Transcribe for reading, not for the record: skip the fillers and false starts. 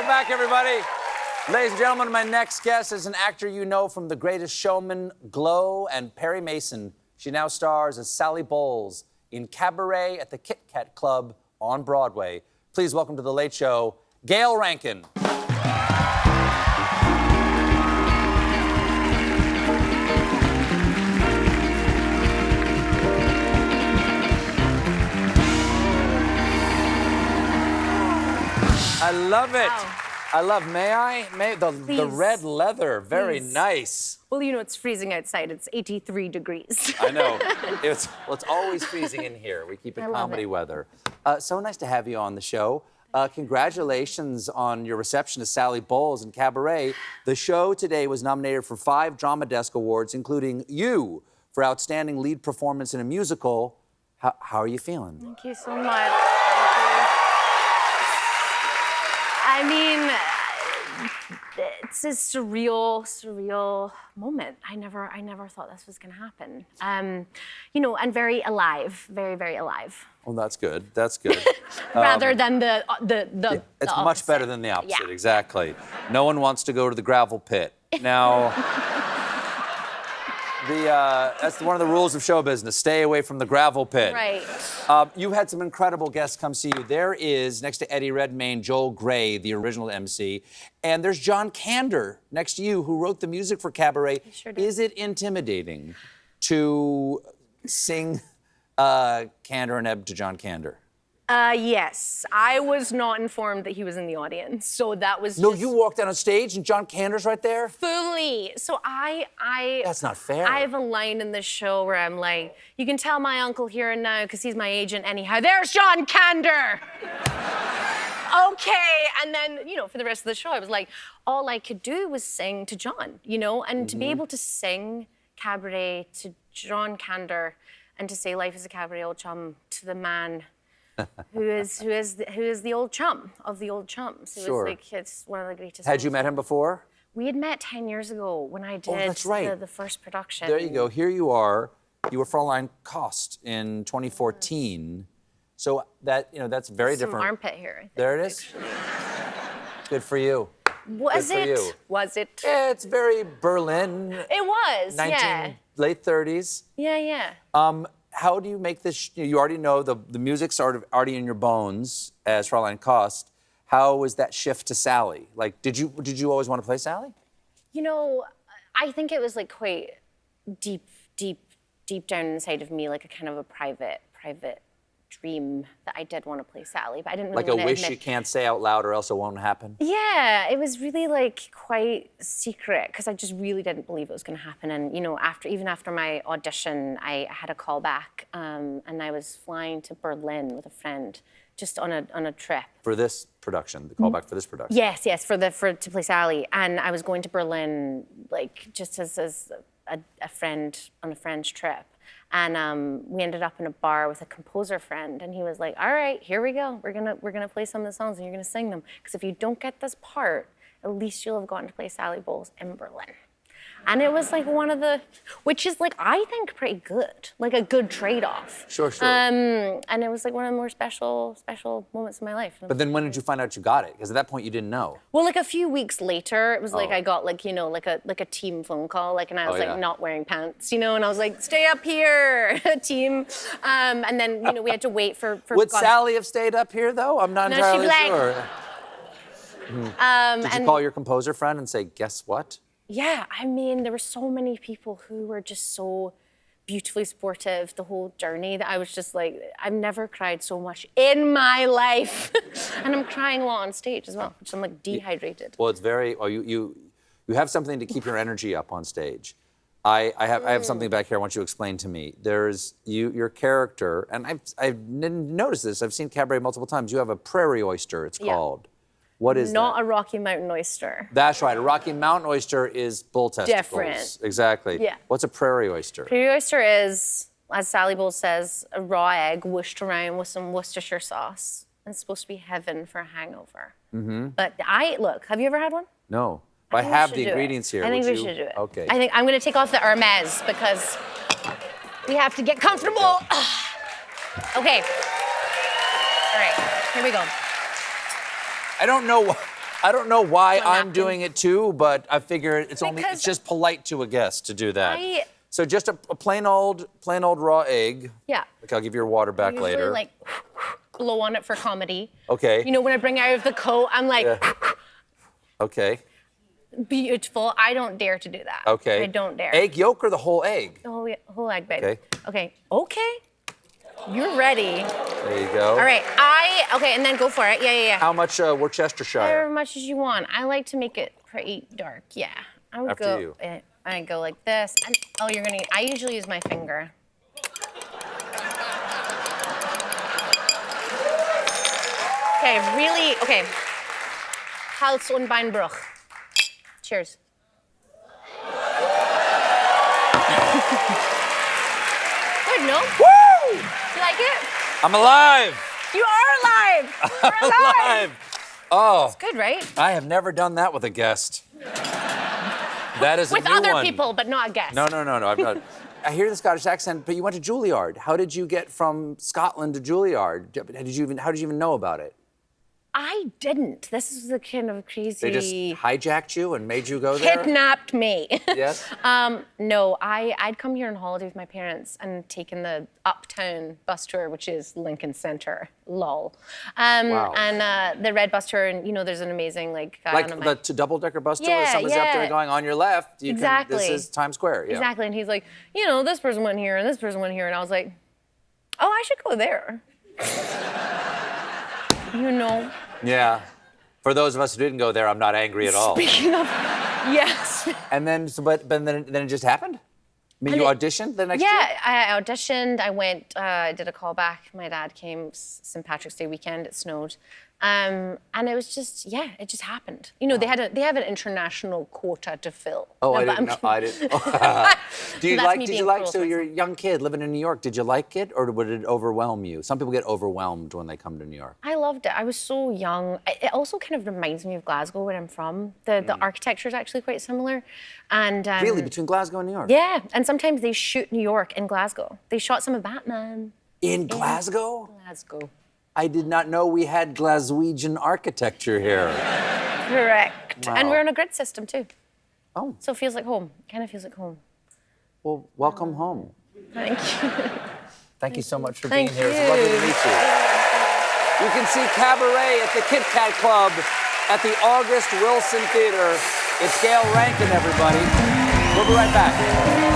back, everybody. Ladies and gentlemen, my next guest is an actor you know from The Greatest Showman, Glow, and Perry Mason. She now stars as Sally Bowles in Cabaret at the Kit Kat Club on Broadway. Please welcome to The Late Show, Gayle Rankin. I love it. Wow. I love, the red leather, very nice. Well, you know, it's freezing outside. It's 83 degrees. I know. It's always freezing in here. We keep it comedy weather. So nice to have you on the show. Congratulations on your reception of Sally Bowles in Cabaret. The show today was nominated for 5 Drama Desk Awards, including you for Outstanding Lead Performance in a Musical. How are you feeling? Thank you so much. I mean, it's a surreal moment. I never thought this was gonna happen. You know, and very alive, very alive. Well, that's good. That's good. Rather than the It's the much better opposite. than the opposite. Yeah. Exactly. No one wants to go to the gravel pit. Now, that's one of the rules of show business. Stay away from the gravel pit. Right. You had some incredible guests come see you. There is, next to Eddie Redmayne, Joel Grey, the original MC. And there's John Kander next to you, who wrote the music for Cabaret. He sure did. Is it intimidating to sing Kander and Ebb to John Kander? Yes. I was not informed that he was in the audience, so that was No, just you walked down on stage and John Kander's right there? fully. So I That's not fair. I have a line in the show where I'm like, you can tell my uncle here and now because he's my agent anyhow. There's John Kander. Okay, and then, you know, for the rest of the show, I was like, all I could do was sing to John, you know, and to be able to sing Cabaret to John Kander and to say life is a cabaret, old chum, to the man who is the old chum of the old chums. It Sure. was like, it's one of the greatest. Had you met him before? We had met 10 years ago when I did that's right. the first production. There you go. Here you are. You were Fraulein Kost in 2014. So that, you know, that's very Some different. armpit hair, I think. There it is. Good for you. Was Good for it? you. Was it? It's very Berlin. It was, yeah. Late 30s. Yeah. How do you make this? You already know the music's sort of already in your bones as Fraulein Kost. How was that shift to Sally? Like, did you always want to play Sally? You know, I think it was like quite deep down inside of me, like a kind of a private dream that I did want to play Sally, but I didn't really Like a want to wish admit. you can't say out loud or else it won't happen? Yeah, it was really like quite secret because I just really didn't believe it was going to happen. And you know, even after my audition, I had a call back, and I was flying to Berlin with a friend, just on a trip. For this production, the callback for this production. Yes, to play Sally, and I was going to Berlin like just as a friend on a friend's trip. And we ended up in a bar with a composer friend, and he was like, "All right, here we go. We're gonna play some of the songs, and you're gonna sing them. Because if you don't get this part, at least you'll have gotten to play Sally Bowles in Berlin." And it was like one of the, which is like I think pretty good, like a good trade-off. Sure. And it was like one of the more special moments of my life. But then when did you find out you got it? Because at that point you didn't know. Well, like a few weeks later, it was like I got like, you know, like a team phone call, like, and I was like not wearing pants, you know, and I was like, stay up here, team. And then, you know, we had to wait for Would Sally have stayed up here though? I'm not entirely sure. Did you call your composer friend and say, guess what? Yeah, I mean, there were so many people who were just so beautifully supportive the whole journey that I was just like, I've never cried so much in my life. And I'm crying a lot on stage as well, which I'm like dehydrated. Well, it's very, you have something to keep your energy up on stage. I have something back here I want you to explain to me. There's your character, and I've noticed this, I've seen Cabaret multiple times. You have a Prairie oyster, it's called. What is Not that? a Rocky Mountain oyster. That's right. A Rocky Mountain oyster is bull testicles. Different. Exactly. Yeah. What's a Prairie oyster? Prairie oyster is, as Sally Bowles says, a raw egg whooshed around with some Worcestershire sauce. And it's supposed to be heaven for a hangover. But look, have you ever had one? No. I think we have should the do it. ingredients here. I think Would we you- should do it. Okay. I think I'm going to take off the Hermes because we have to get comfortable. Okay. All right, here we go. I don't know I don't know why One I'm napkin. doing it too, but I figure it's Because just polite to a guest to do that. I- So just a plain old raw egg. Yeah. Like I'll give you your water back Usually later. like blow on it for comedy. Okay. You know, when I bring it out of the coat, I'm like, Yeah. Okay. beautiful. I don't dare to do that. Okay. I don't dare. Egg yolk or the whole egg? Oh, yeah, whole egg, babe. Okay. Okay. Okay. You're ready. There you go. All right. Okay, and then go for it. Yeah. How much Worcestershire? However much as you want. I like to make it pretty dark. Yeah. I would After go. you. I go like this. And, oh, you're gonna. I usually use my finger. Okay. Really. Okay. Hals und Beinbruch. Cheers. Good, no? Woo! You like it? I'm alive! You are alive. You're I'm alive! Oh, Good, right? I have never done that with a guest. That is With a new other one. people, but not guests. No. I've not. I hear the Scottish accent, but you went to Juilliard. How did you get from Scotland to Juilliard? How did you even know about it? I didn't. This is the kind of crazy. They just hijacked you and made you go there? Kidnapped me. Yes? No, I'd come here on holiday with my parents and taken the Uptown bus tour, which is Lincoln Center. Lol. Wow. And the red bus tour, and you know, there's an amazing guy Like on the double-decker bus tour, Yeah, somebody's up there yeah. going, on your left, you Exactly. this is Times Square. Yeah. Exactly, and he's like, you know, this person went here and this person went here, and I was like, oh, I should go there. You know. Yeah. For those of us who didn't go there, I'm not angry at all. Speaking of, yes. And then, but then it just happened? I mean, you auditioned the next year? Yeah, I auditioned. I went, I did a callback. My dad came St. Patrick's Day weekend. It snowed. And it was just, yeah, it just happened. You know, they have an international quota to fill. Oh, No, I but didn't know. I'm I didn't. Did you like, so you're a young kid living in New York, did you like it or would it overwhelm you? Some people get overwhelmed when they come to New York. I loved it. I was so young. It also kind of reminds me of Glasgow, where I'm from. The architecture is actually quite similar. And Really, between Glasgow and New York? yeah, and sometimes they shoot New York in Glasgow. They shot some of Batman. In Glasgow? Glasgow. I did not know we had Glaswegian architecture here. Correct. Wow. And we're on a grid system too. Oh, So it feels like home. Kind of feels like home. well, welcome home. Thank you. Thank you so much for Thank being here. It's lovely to you. meet you. You can see Cabaret at the Kit Kat Club at the August Wilson Theater. It's Gayle Rankin, everybody. We'll be right back.